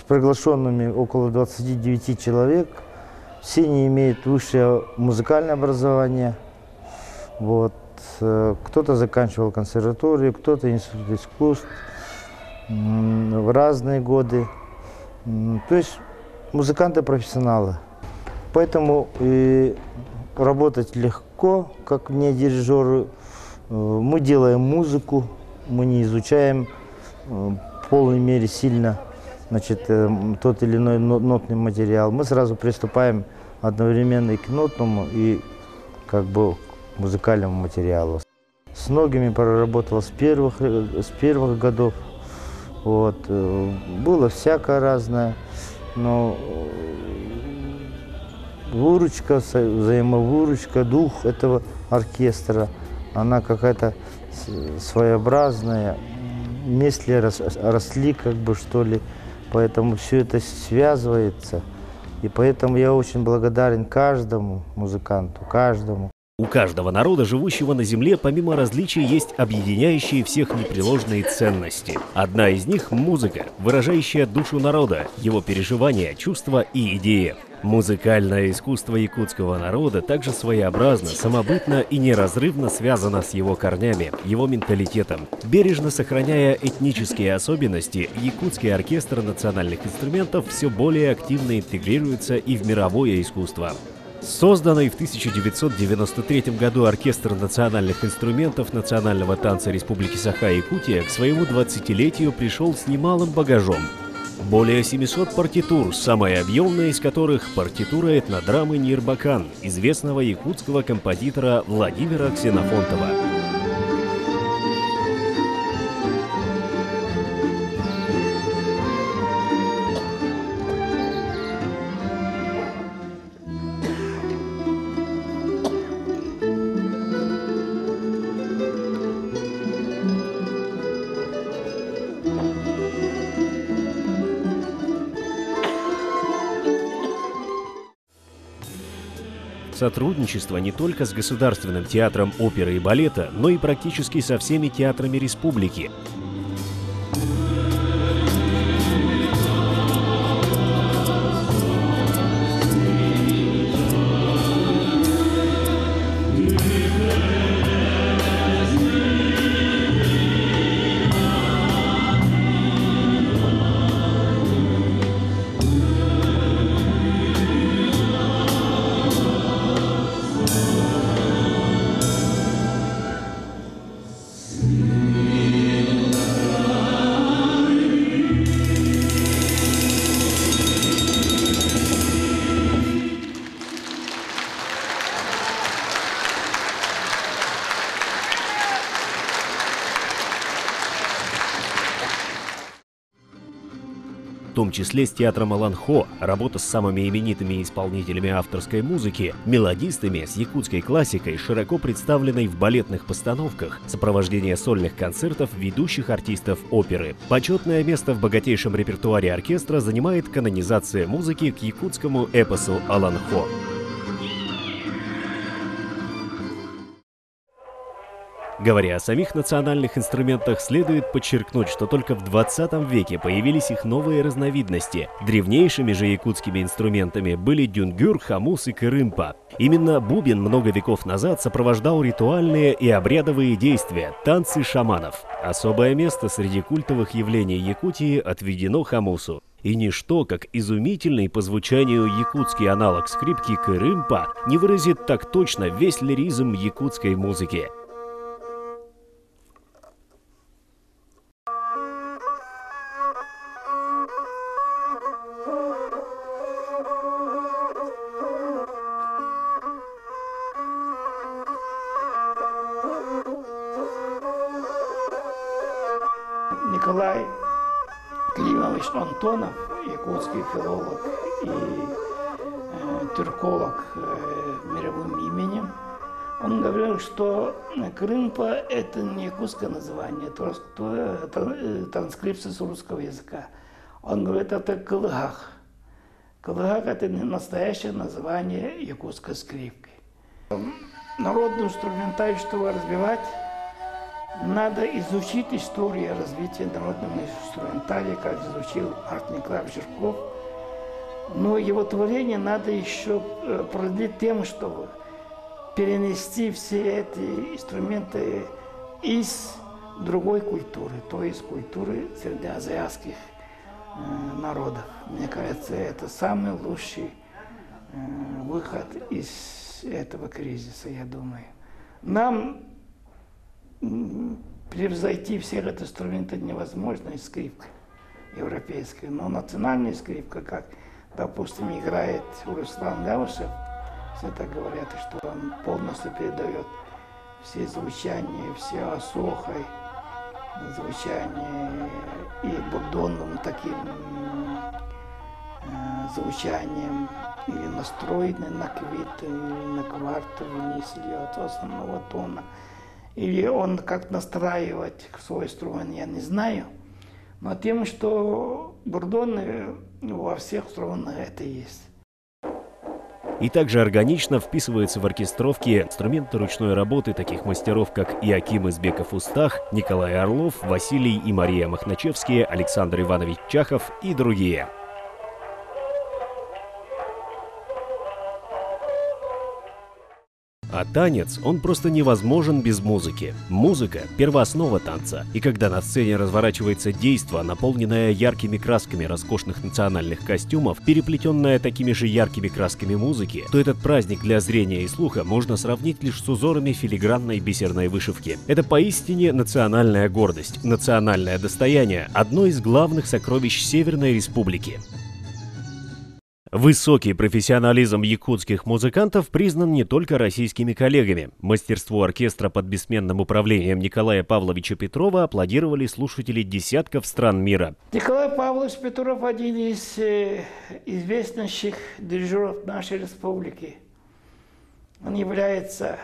Приглашенными около 29 человек. Все не имеют высшее музыкальное образование. Вот. Кто-то заканчивал консерваторию, кто-то институт искусств в разные годы. То есть музыканты-профессионалы. Поэтому и работать легко, как мне дирижеру. Мы делаем музыку, мы не изучаем в полной мере сильно, значит, тот или иной нотный материал. Мы сразу приступаем одновременно и к нотному, и как бы к музыкальному материалу. С многими проработал с первых годов. Вот. Было всякое разное, но выручка, взаимовыручка, дух этого оркестра, она какая-то своеобразная. Вместе росли, как бы, что ли. Поэтому все это связывается. И поэтому я очень благодарен каждому музыканту, каждому. У каждого народа, живущего на земле, помимо различий, есть объединяющие всех непреложные ценности. Одна из них – музыка, выражающая душу народа, его переживания, чувства и идеи. Музыкальное искусство якутского народа также своеобразно, самобытно и неразрывно связано с его корнями, его менталитетом. Бережно сохраняя этнические особенности, якутский оркестр национальных инструментов все более активно интегрируется и в мировое искусство. Созданный в 1993 году оркестр национальных инструментов Национального танца Республики Саха-Якутия к своему 20-летию пришел с немалым багажом. Более 700 партитур, самая объемная из которых партитура этнодрамы «Нирбакан» известного якутского композитора Владимира Ксенофонтова. Сотрудничество не только с Государственным театром оперы и балета, но и практически со всеми театрами республики. В том числе с театром Аланхо, работа с самыми именитыми исполнителями авторской музыки, мелодистами, с якутской классикой, широко представленной в балетных постановках, сопровождение сольных концертов ведущих артистов оперы. Почетное место в богатейшем репертуаре оркестра занимает канонизация музыки к якутскому эпосу Аланхо. Говоря о самих национальных инструментах, следует подчеркнуть, что только в 20 веке появились их новые разновидности. Древнейшими же якутскими инструментами были дюнгюр, хамус и кырымпа. Именно бубен много веков назад сопровождал ритуальные и обрядовые действия, танцы шаманов. Особое место среди культовых явлений Якутии отведено хамусу. И ничто, как изумительный по звучанию якутский аналог скрипки кырымпа, не выразит так точно весь лиризм якутской музыки. Николай Климович Антонов, якутский филолог и тюрколог мировым именем, он говорил, что Крымпа – это не якутское название, это транскрипция с русского языка. Он говорит, это кылыгах. Кылыгах – это настоящее название якутской скрипки. Народную инструментальство развивать надо изучить историю развития народного инструментария, как изучил Артем Николаевич Жирков. Но его творение надо еще продлить тем, чтобы перенести все эти инструменты из другой культуры, то есть культуры среднеазиатских народов. Мне кажется, это самый лучший выход из этого кризиса, я думаю. Нам превзойти всех этих инструментов невозможно, и скрипка европейская. Но национальная скрипка, как, допустим, играет Руслан Гаушев, все так говорят, что он полностью передает все звучания, все осохой звучания и бурдонным таким звучанием, или настроены на квиту, или на кварту вниз, или от основного тона. Или он как настраивать свой инструмент, я не знаю. Но тем, что бурдоны во всех инструментах это есть. И также органично вписываются в оркестровки инструменты ручной работы таких мастеров, как Иаким Избеков-Устах, Николай Орлов, Василий и Мария Махначевские, Александр Иванович Чахов и другие. А танец, он просто невозможен без музыки. Музыка – первооснова танца. И когда на сцене разворачивается действо, наполненное яркими красками роскошных национальных костюмов, переплетенное такими же яркими красками музыки, то этот праздник для зрения и слуха можно сравнить лишь с узорами филигранной бисерной вышивки. Это поистине национальная гордость, национальное достояние, одно из главных сокровищ Северной Республики. Высокий профессионализм якутских музыкантов признан не только российскими коллегами. Мастерству оркестра под бессменным управлением Николая Павловича Петрова аплодировали слушатели десятков стран мира. Николай Павлович Петров один из известнейших дирижеров нашей республики. Он является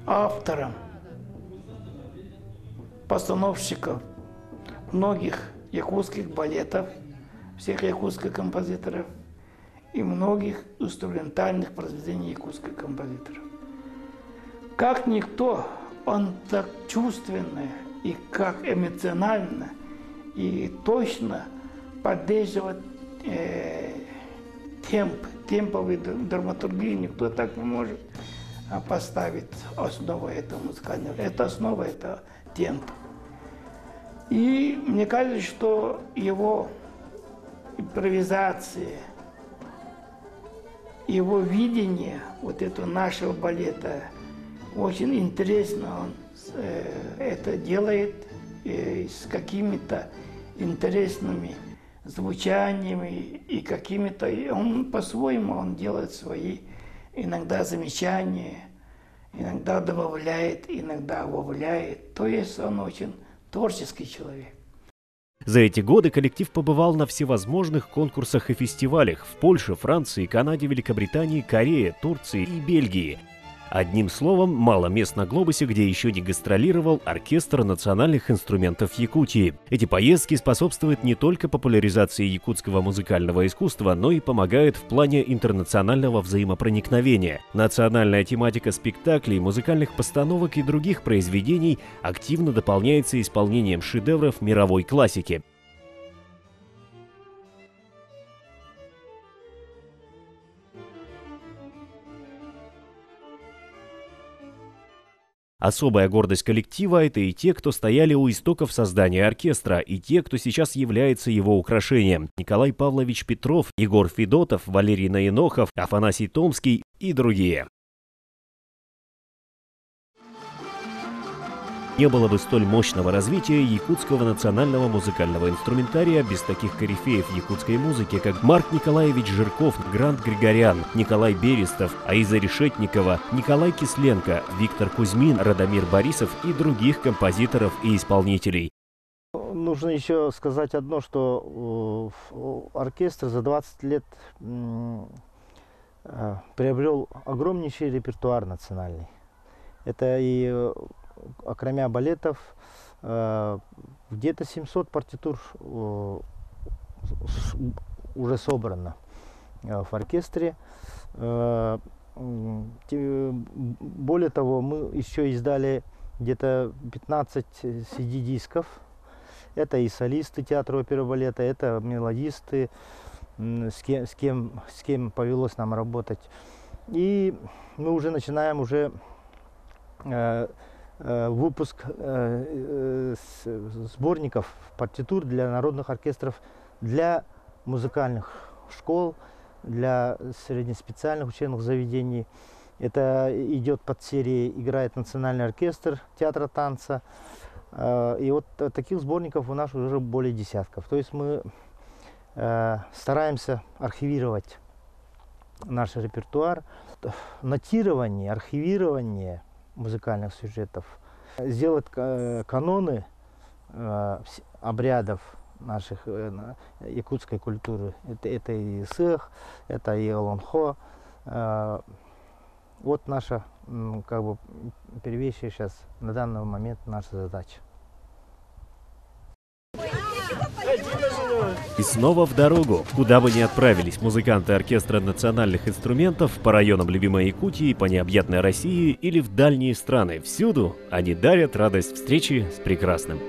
автором, постановщиком многих якутских балетов, всех якутских композиторов и многих инструментальных произведений якутских композиторов. Как никто, он так чувственно и как эмоционально и точно поддерживает темповую драматургию. Никто так не может поставить основу этого музыкального. Это основа, это темп. И мне кажется, что его импровизация, его видение вот этого нашего балета очень интересно. Он это делает с какими-то интересными звучаниями и какими-то... Он по-своему он делает свои иногда замечания, иногда добавляет, иногда убавляет. То есть он очень творческий человек. За эти годы коллектив побывал на всевозможных конкурсах и фестивалях в Польше, Франции, Канаде, Великобритании, Корее, Турции и Бельгии. Одним словом, мало мест на глобусе, где еще не гастролировал оркестр национальных инструментов Якутии. Эти поездки способствуют не только популяризации якутского музыкального искусства, но и помогают в плане интернационального взаимопроникновения. Национальная тематика спектаклей, музыкальных постановок и других произведений активно дополняется исполнением шедевров мировой классики. Особая гордость коллектива – это и те, кто стояли у истоков создания оркестра, и те, кто сейчас является его украшением. Николай Павлович Петров, Егор Федотов, Валерий Наинохов, Афанасий Томский и другие. Не было бы столь мощного развития якутского национального музыкального инструментария без таких корифеев якутской музыки, как Марк Николаевич Жирков, Грант Григорян, Николай Берестов, Аиза Решетникова, Николай Кисленко, Виктор Кузьмин, Радомир Борисов и других композиторов и исполнителей. Нужно еще сказать одно, что оркестр за 20 лет приобрел огромнейший репертуар национальный. Это и окромя балетов, где-то 700 партитур уже собрано в оркестре. Более того, мы еще издали где-то 15 CD-дисков. Это и солисты театра оперы и балета, это мелодисты, с кем повелось нам работать. И мы уже начинаем выпуск сборников партитур для народных оркестров, для музыкальных школ, для среднеспециальных учебных заведений. Это идет под серией «Играет национальный оркестр театра танца». И вот таких сборников у нас уже более десятков. То есть мы стараемся архивировать наш репертуар. Нотирование, архивирование музыкальных сюжетов, сделать каноны обрядов наших якутской культуры. Это и сэх, это и олонхо. Вот наша, как бы, первейшая сейчас на данный момент наша задача. И снова в дорогу. Куда бы ни отправились музыканты оркестра национальных инструментов, по районам любимой Якутии, по необъятной России или в дальние страны, всюду они дарят радость встречи с прекрасным.